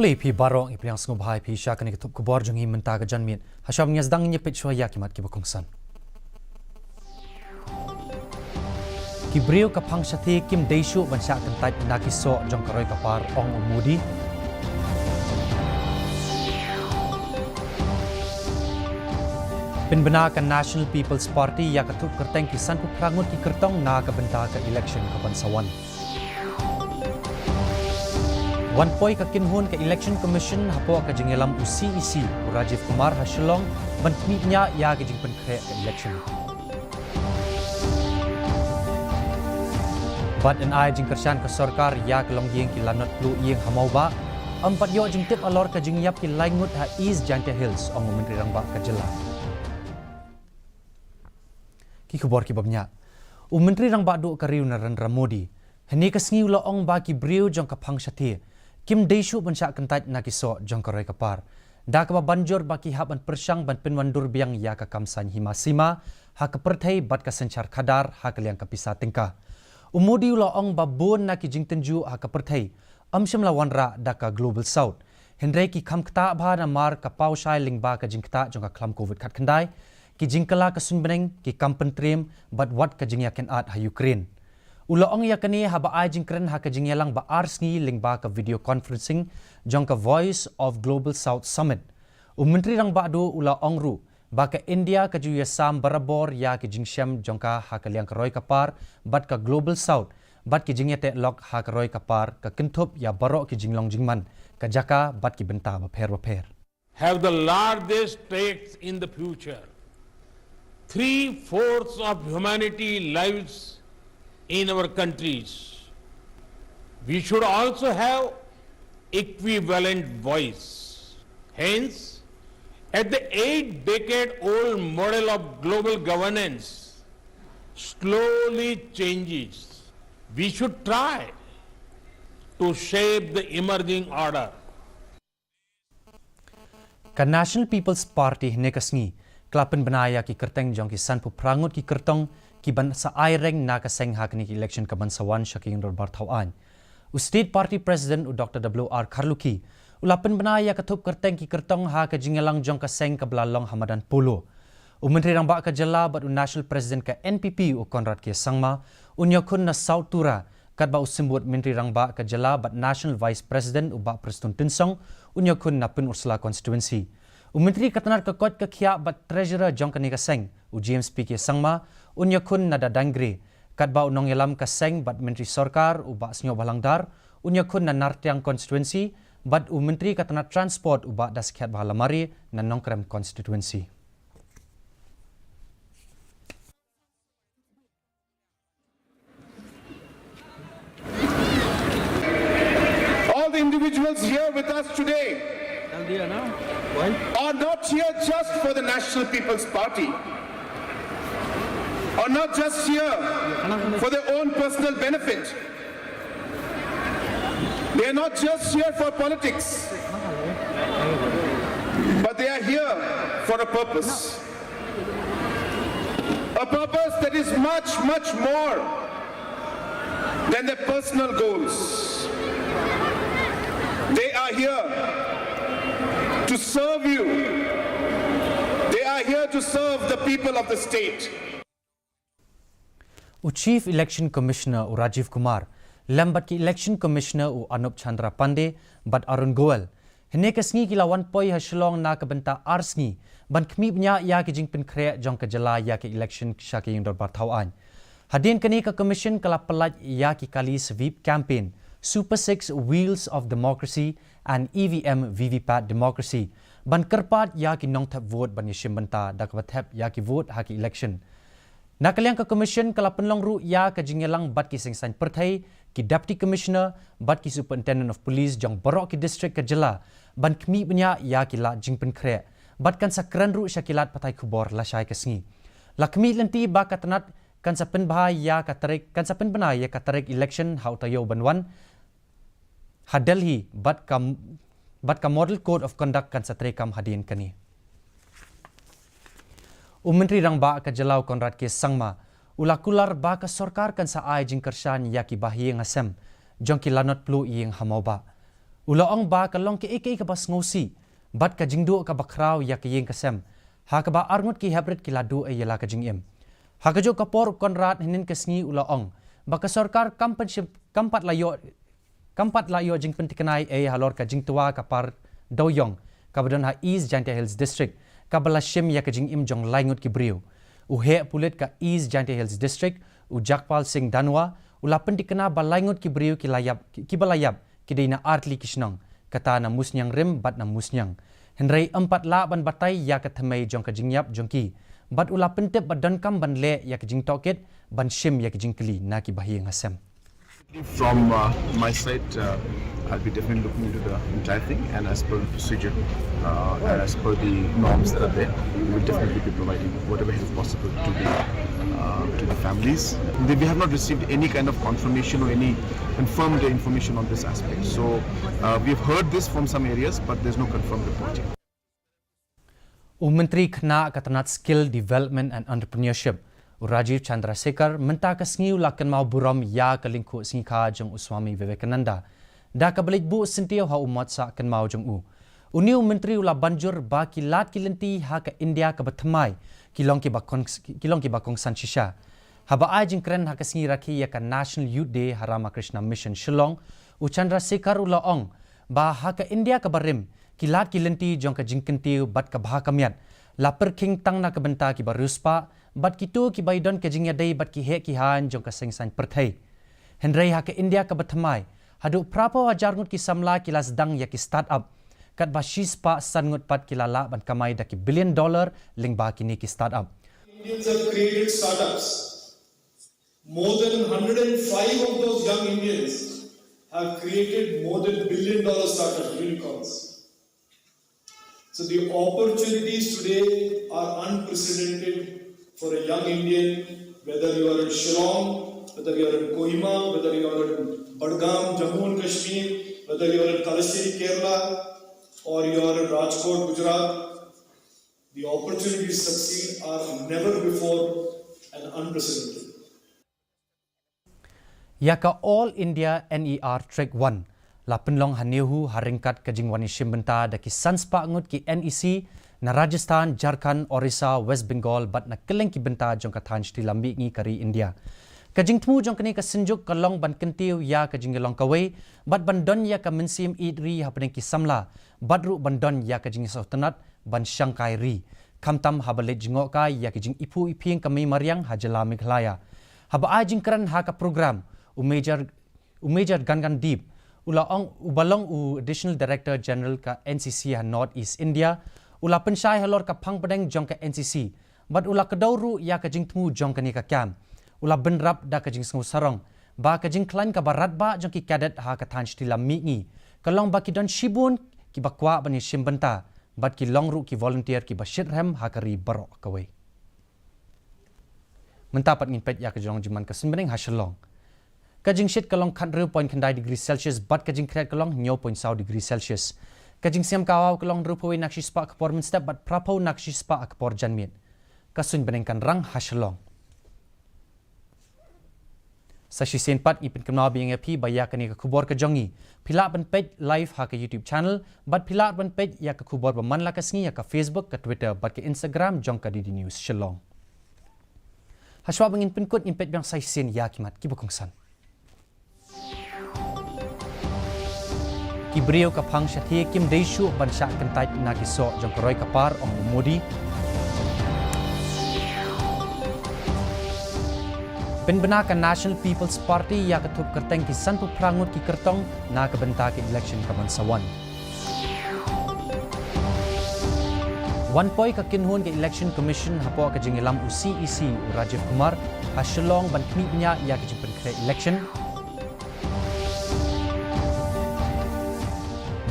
Play pi barong ipriang sngubhai pi sya kani ketup kubor jungi menta ka janmit hasyam nya sedang nye pet shwa yakimat ki bakongsan Kibriu ka phang shathi kim deishu ban sya kan tait na ki so jong karoi ka par ong umudi Pinbena ka National People's Party ya ketup kerteng kisan pu prangut ki kertong na ka benta ka election ka bansawan One poi ka kinhun ka Election Commission hapo ka jingelam UCEC Rajiv Kumar Hashalong bantmi nya ya ka jingpen kre ka election. Bat an ai jing kersan ka sarkar ya ka longyeng ki lanot plu yeng hamau ba ampat yo jing tip alor ka jingyap ki laingut ha East Jante Hills ong menteri rangba ka jela. Ki khobor ki babnya. Menteri rangba do ka riu Narendra Modi. Hene ka sngiu lo ong ba ki briu jong ka phang shathi. Kim deishu ban sya kentait na kiso jong karoi kapar. Da ka banjor baki haban persyang ban pinwandur biang ya ka kamsan himasima ha ka perthai bat ka senchar khadar ha ka liang ka pisa tingka. Umudi ulo ong babon na ki jingtenju ha ka perthai amsham la wanra da ka global south. Hendrei ki khamkta bha na mar ka paushai lingba ka jingkta jong ka khlam covid khat khandai ki jingkala ka sunbeneng ki kampentrim bat wat ka jingya ken at ha Ukraine. Ulo ong yakani haba ai jingkren ha ka jingyalang ba arsngi lingba ka video conferencing jong ka Voice of Global South Summit. Menteri rang ba do ulo ong ru ba ka India ka ju yasam barabor ya ki jingsyam jong ka ha ka liang ka roi ka par bat ka Global South bat ki jingyate lok ha ka roi ka par ka kintup ya baro ki jinglong jingman ka jaka bat ki benta ba pher have the largest stakes in the future. 3/4 of humanity lives in our countries. We should also have equivalent voice. Hence, at the 8-decade-old model of global governance slowly changes, we should try to shape the emerging order. Ka National People's Party nekasngi klapen benaya ki kerteng jong ki sanpu prangut ki kertong ki ban sa aireng na ka seng ha kini election ka bansawan shaking dor barthauan. State Party President Dr. W.R. Karluki ulapen benaya ka thup kerteng ki kertong ha ka jingelang jong ka seng ka blalong Hamadan Polo. Menteri rang ba ka jela bat National President ka NPP Konrad K. Sangma unyakun na South Tura kat ba usimbut Menteri rang ba ka jela bat National Vice President uba Preston Tinsong unyakun na Pin Ursula constituency. Menteri katanar ka kot ka khia bat Treasurer jong ka ni ka seng James P. K. Sangma unyakun na dadangri kat ba unong yalam ka seng bat Menteri Sarkar uba Snyo Balangdar unyakun na Nartiang constituency bat Menteri katanar transport uba Daskhiat Bahalamari na Nongkrem constituency. All the individuals here with us today are not here just for the National People's Party, are not just here for their own personal benefit. They are not just here for politics, but they are here for a purpose. A purpose that is much, much more than their personal goals. They are here to serve you. They are here to serve the people of the state. Chief Election Commissioner Rajiv Kumar, lambat ki Election Commissioner Anup Chandra Pandey, bat Arun Goel. Hene kasngi ki lawan poi hashlong na ka benta arsngi, ban kmi nya ya ki jingpin kre jong ka jala ya ki election shaki yung dor barthauan. Hadin kani ka commission kala pelat ya ki kali sweep campaign, Super 6 Wheels of Democracy and EVM VVPAT Democracy. Ban kerpat ya ki nong tap vote ban yishim benta da ka tap ya ki vote ha ki election. Nakaliang ka commission kala penlong ru ya ka jingelang bat ki sengsan perthai ki deputy commissioner bat ki superintendent of police jong borok ki district ka jela ban kmi punya ya ki la jingpen kre bat kan sakran ru syakilat patai khubor la syai kasngi la kmi lenti ba ka tanat kan sa pen bha ya ka tarik kan sa pen bana ya ka tarik election hau tayo banwan ha Delhi bat ka model code of conduct kan sa trekam hadin kani Menteri rang ba ka jalau Konrad K. Sangma ulakular ba ka sarkar kan sa ai jingkersan ya ki bahi ngasem jong ki lanot plu ing hamau ba Ulaong ba kalong ki iki ka bas ngosi, bat ka jingdu ka bakraw ya ka yeng kasem. Ha ka ba arngut ki hybrid ki ladu ay yala ka jingim. Ha ka jo kapor konrad hinin kasngi ulaong. Baka sarkar kampat layo jing pentikanai ay halor ka jingtua ka par doyong. Kabadon ha East Jaintia Hills District. Kabala shim ya ka jingim jong laingut ki briu. Uhe pulit ka East Jaintia Hills District. Jakpal Singh Danwa. Ula pentikana balaingut ki briu ki balayab. Kidai na artli kisnong. Kata na musnyang rim bat na musnyang. Henry 4 la ban batay ya ka thamay jong ka jingyap jong ki. Bat ula pentip bat dankam ban le ya ka jing tokit ban shim ya ka jing kli na ki bahi ngasem. From my side, I'll be definitely looking into the entire thing, and as per the procedure and as per the norms that are there, we will definitely be providing whatever is possible to the families. We have not received any kind of confirmation or any confirmed information on this aspect. So we have heard this from some areas, but there's no confirmed report yet. Menteri Kena Katanat Skill Development and Entrepreneurship Rajiv Chandrasekhar minta kasngiu lakan mau buram ya kalingku singka jong Uswami Vivekananda. Da kabalik bu sentiau ha umat sa kan mau jong u. Uniu menteri ula banjur ba kilat kilenti ha ka India ka batmai kilong ki bakong sanshisha. Haba ajing kren ha kasngi rakhi ya ka National Youth Day Harama Krishna Mission Shillong u Chandrasekhar ula ong ba ha ka India ka barim kilat kilenti jong ka jingkentiu bat ka bha kamiat. Lapar king tang na kabenta ki baruspa bat kitu ki baidon ke jingya dei bat ki he ki han jong ka sengsan perthai. Henry ha ke India ka batmai hadu prapo ajar ngut ki samla ki lasdang ya ki startup kat bashis pa san ngut pat ki lala ban kamai da ki $1 billion ling ba ki ni ki startup. Indians have created startups. More than 105 of those young Indians have created more than $1 billion startups, unicorns. So the opportunities today are unprecedented for a young Indian, whether you are in Shillong, whether you are in Kohima, whether you are in Badgam, Jammu and Kashmir, whether you are in Khasi, Kerala, or you are in Rajkot, Gujarat. The opportunities to succeed are never before and unprecedented. Yaka All India NER Track 1 la penlong hanehu haringkat kajingwani shimbenta da ki sanspa ngut ki NEC na Rajasthan, Jharkhand, Orissa, West Bengal bat na keleng ki benta jong ka than shti lambi ngi kari India. Kajing tmu jong kani ka sinjuk kalong ban kentiu ya kajing long kawai bat bandon ya ka mensim idri hapeng ki samla badru bandon ya kajing sautanat ban shangkai ri kamtam habalet jingok ka ya kajing ipu iping kami mariang hajala Meghalaya. Haba ajing kran ha ka program umejar gangan deep ubalong additional director general ka NCC ha North East India ula pensyai halor ka phang padeng jong ka NCC bat ula kadawru ya ka jingtmu jong ka ni ka kam ula benrap da ka jing sngu sarong ba ka jing klan ka barat ba jong ki cadet ha ka than stila mi ngi kalong ba ki don shibun ki bakwa bani shimbanta bat ki longru ki volunteer ki bashit ram ha kari baro kawai mentapat ngin pet ya ka jong jiman ka senbeneng ha shalong kajing shit kalong khat 0.9 degree Celsius bat kajing kret kalong 9.0 degree Celsius kajing siam kawaw kalong rupawi nakshispa kapor min step bat prapo nakshispa kapor janmit kasun benengkan rang hashalong sa shisen pat ipin kamna bing api baya kani ka kubor ka jongi pila ban page live ha ka YouTube channel bat pila ban page ya ka kubor ba man la ka sngi ya ka Facebook ka Twitter bat ka Instagram jong ka DD News shalong haswa bangin pinkut impet bang sa shisen ya kimat kibukong san Kibriyo kapang syati kim deishu bansya kentait nagiso jong keroy kapar ong umudi. Penbenakan National People's Party ya ketup kerteng ki sanpu prangut ki kertong na kebenta ki election kabansawan. One poi ka kinhun ki election commission hapo ka jingilam UCEC Rajiv Kumar hasilong ban kmipnya ya ka jimpen kre election.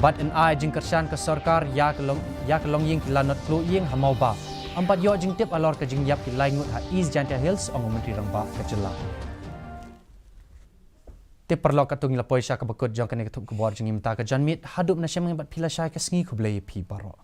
Bat en ai jing kersan ke sarkar ya kelong ying kilanot klo ying hamau ba ampat yo jing tip alor ke jing yap ki laingut ha East Jaintia Hills ong menteri rang ba ke jela tip perlo ka tungi la poisa ka bekut jong kane ketup ke bor jing imta ke janmit hadup na syam bat pila syai ke sngi ku blai pi baro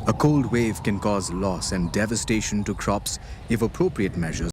A cold wave can cause loss and devastation to crops if appropriate measures